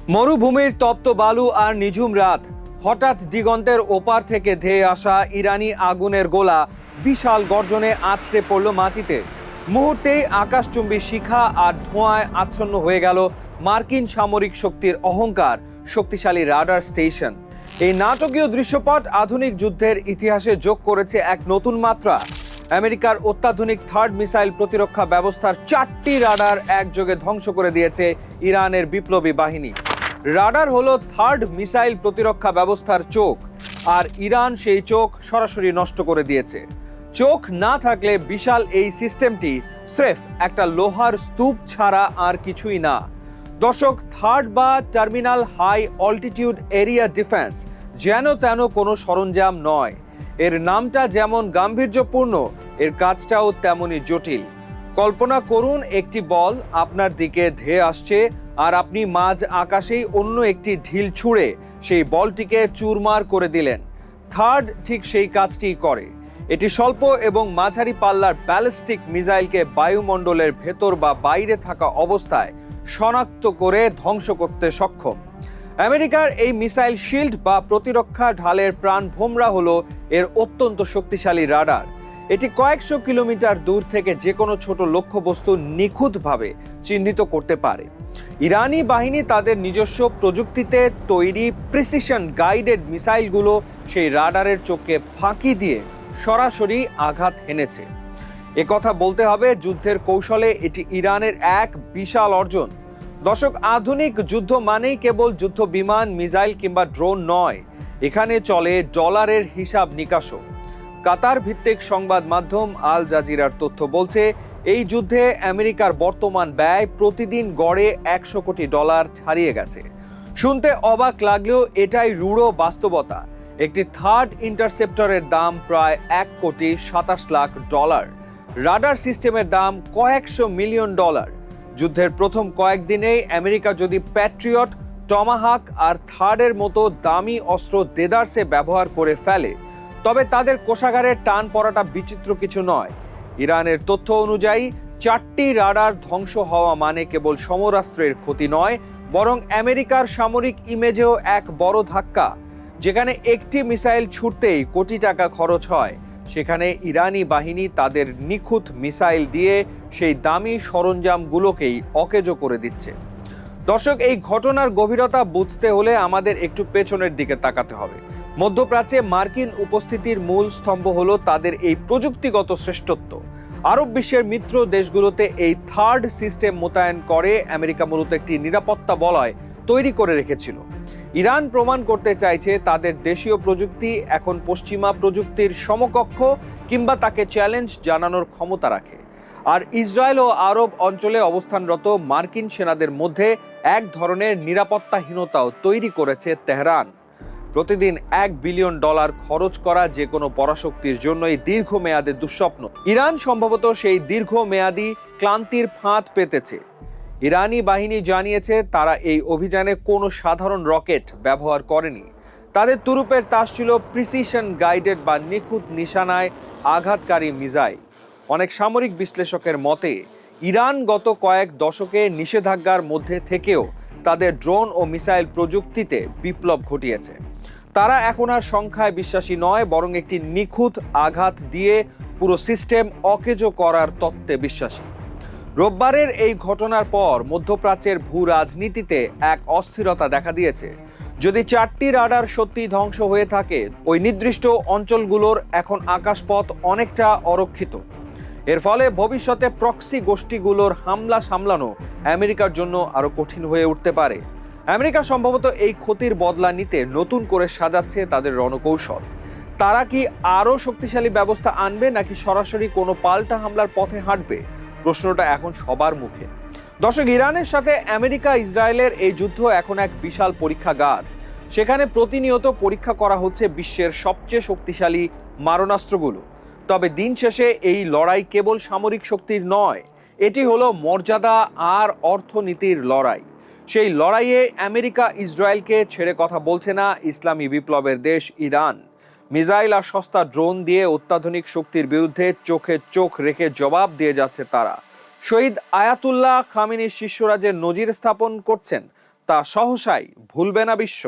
মরুভূমির তপ্ত বালু আর নিঝুম রাত, হঠাৎ দিগন্তের ওপার থেকে ধেয়ে আসা ইরানি আগুনের গোলা বিশাল গর্জনে আছড়ে পড়ল মাটিতে। মুহূর্তেই আকাশচুম্বী শিখা আর ধোঁয়ায় আচ্ছন্ন হয়ে গেল মার্কিন সামরিক শক্তির অহংকার, শক্তিশালী রাডার স্টেশন। এই নাটকীয় দৃশ্যপট আধুনিক যুদ্ধের ইতিহাসে যোগ করেছে এক নতুন মাত্রা। আমেরিকার অত্যাধুনিক থার্ড মিসাইল প্রতিরক্ষা ব্যবস্থার 4টি রাডার একযোগে ধ্বংস করে দিয়েছে ইরানের বিপ্লবী বাহিনী। রাডার হলো থার্ড মিসাইল প্রতিরক্ষা ব্যবস্থার চোখ, আর ইরান সেই চোখ সরাসরি নষ্ট করে দিয়েছে। চোখ না থাকলে বিশাল এই সিস্টেমটি স্রেফ একটা লোহার স্তূপ ছাড়া আর কিছুই না। দর্শক, থার্ড বা terminal high altitude area defence যেন তেন কোনো সরঞ্জাম নয়। এর নামটা যেমন গাম্ভীর্যপূর্ণ, এর কাজটাও তেমনই জটিল। কল্পনা করুন, একটি বল আপনার দিকে ধেয়ে আসছে, আর আপনি মাঝ আকাশেই অন্য একটি ঢিল ছুঁড়ে সেই বলটিকে চুরমার করে দিলেন। থার্ড ঠিক সেই কাজটি করে। এটি স্বল্প এবং মাঝারি পাল্লার ব্যালিস্টিক মিসাইলকে বায়ুমণ্ডলের ভেতর বা বাইরে থাকা অবস্থায় শনাক্ত করে ধ্বংস করতে সক্ষম। আমেরিকার এই মিসাইল শিল্ড বা প্রতিরক্ষা ঢালের প্রাণভোমরা হলো এর অত্যন্ত শক্তিশালী রাডার। এটি কয়েকশো কিলোমিটার দূর থেকে যে কোনো ছোট লক্ষ্যবস্তু নিখুঁতভাবে চিহ্নিত করতে পারে। ইরানি বাহিনী তাদের নিজস্ব প্রযুক্তিতে তৈরি প্রিসিশন গাইডেড মিসাইলগুলো সেই রাডারের চোখকে ফাঁকি দিয়ে সরাসরি আঘাত হেনেছে। একথা বলতে হবে, যুদ্ধের কৌশলে এটি ইরানের এক বিশাল অর্জন। দর্শক, আধুনিক যুদ্ধ মানেই কেবল যুদ্ধ বিমান, মিসাইল কিংবা ড্রোন নয়, এখানে চলে ডলারের হিসাব নিকাশও। কাতার ভিত্তিক সংবাদ মাধ্যম আল জাজিরার তথ্য বলছে, এই যুদ্ধে আমেরিকার বর্তমান ব্যয় প্রতিদিন গড়ে $100 কোটি ছাড়িয়ে গেছে। শুনতে অবাক লাগলেও এটাই রূঢ় বাস্তবতা। একটি থার্ড ইন্টারসেপ্টরের দাম প্রায় $1.27 কোটি। রাডার সিস্টেমের দাম কয়েকশো মিলিয়ন ডলার। যুদ্ধের প্রথম কয়েকদিনেই আমেরিকা যদি প্যাট্রিয়ট, টমাহাক আর থার্ডের মতো দামি অস্ত্র দেদারসে ব্যবহার করে ফেলে, তবে তাদের কোষাগারের টান পড়াটা বিচিত্র কিছু নয়। ইরানের তথ্য অনুযায়ী 4টি রাডার ধ্বংস হওয়া মানে কেবল সমরাস্ত্রের ক্ষতি নয়, বরং আমেরিকার সামরিক ইমেজেও এক বড় ধাক্কা। যেখানে একটি মিসাইল ছুটতেই কোটি টাকা খরচ হয়, সেখানে ইরানি বাহিনী তাদের নিখুঁত মিসাইল দিয়ে সেই দামি সরঞ্জামগুলোকেই অকেজো করে দিচ্ছে। দর্শক, এই ঘটনার গভীরতা বুঝতে হলে আমাদের একটু পেছনের দিকে তাকাতে হবে। মধ্যপ্রাচ্যে মার্কিন উপস্থিতির মূল স্তম্ভ হলো তাদের এই প্রযুক্তিগত শ্রেষ্ঠত্ব। আরব বিশ্বের মিত্র দেশগুলোতে এই থার্ড সিস্টেম মোতায়েন করে আমেরিকা মূলত একটি নিরাপত্তা বলয় তৈরি করে রেখেছিল। ইরান প্রমাণ করতে চাইছে তাদের দেশীয় প্রযুক্তি এখন পশ্চিমা প্রযুক্তির সমকক্ষ কিংবা তাকে চ্যালেঞ্জ জানানোর ক্ষমতা রাখে। আর ইসরায়েল ও আরব অঞ্চলে অবস্থানরত মার্কিন সেনাদের মধ্যে এক ধরনের নিরাপত্তাহীনতাও তৈরি করেছে তেহরান। প্রতিদিন $1 বিলিয়ন খরচ করা যে কোনো পরাশক্তির জন্যই দীর্ঘমেয়াদে দুঃস্বপ্ন। ইরান সম্ভবত সেই দীর্ঘমেয়াদী ক্লান্তির ফাঁদ পেতেছে। ইরানি বাহিনী জানিয়েছে তারা এই অভিযানে কোনো সাধারণ রকেট ব্যবহার করেনি। তাদের তুরুপের তাস ছিল প্রিসিশন গাইডেড বা নিখুঁত নিশানায় আঘাতকারী মিসাইল। অনেক সামরিক বিশ্লেষকের মতে ইরান গত কয়েক দশকে নিষেধাজ্ঞার মধ্যে থেকেও তাদের ড্রোন ও মিসাইল প্রযুক্তিতে বিপ্লব ঘটিয়েছে। তারা এখন আর সংখ্যায় বিশ্বাসী নয়, বরং একটি নিখুঁত আঘাত দিয়ে পুরো সিস্টেম অকেজো করার তত্ত্বে বিশ্বাসী। রোববারের এই ঘটনার পর মধ্যপ্রাচ্যের ভূ রাজনীতিতে এক অস্থিরতা দেখা দিয়েছে। যদি 4টি রাডার সত্যি ধ্বংস হয়ে থাকে, ওই নির্দিষ্ট অঞ্চলগুলোর এখন আকাশপথ অনেকটা অরক্ষিত। এর ফলে ভবিষ্যতে প্রক্সি গোষ্ঠীগুলোর হামলা সামলানো আমেরিকার জন্য আরো কঠিন হয়ে উঠতে পারে। আমেরিকা সম্ভবত এই ক্ষতির বদলা নিতে নতুন করে সাজাচ্ছে তাদের রণকৌশল। তারা কি আরো শক্তিশালী ব্যবস্থা আনবে, নাকি সরাসরি কোনো পাল্টা হামলার পথে হাঁটবে? প্রশ্নটা এখন সবার মুখে। দর্শক, ইরানের সাথে আমেরিকা ইসরায়েলের এই যুদ্ধ এখন এক বিশাল পরীক্ষাগার। সেখানে প্রতিনিয়ত পরীক্ষা করা হচ্ছে বিশ্বের সবচেয়ে শক্তিশালী মারণাস্ত্রগুলো। তবে দিন শেষে এই লড়াই কেবল সামরিক শক্তির নয়, এটি হলো মর্যাদা আর অর্থনীতির লড়াই। সেই লড়াইয়ে আমেরিকা ইসরায়েলকে ছেড়ে কথা বলছে না ইসলামী বিপ্লবের দেশ ইরান। মিসাইল আর সস্তা ড্রোন দিয়ে অত্যাধুনিক শক্তির বিরুদ্ধে চোখে চোখ রেখে জবাব দিয়ে যাচ্ছে তারা। শহীদ আয়াতুল্লাহ খামেনির শিষ্যরা যে নজির স্থাপন করছেন তা সহসাই ভুলবে না বিশ্ব।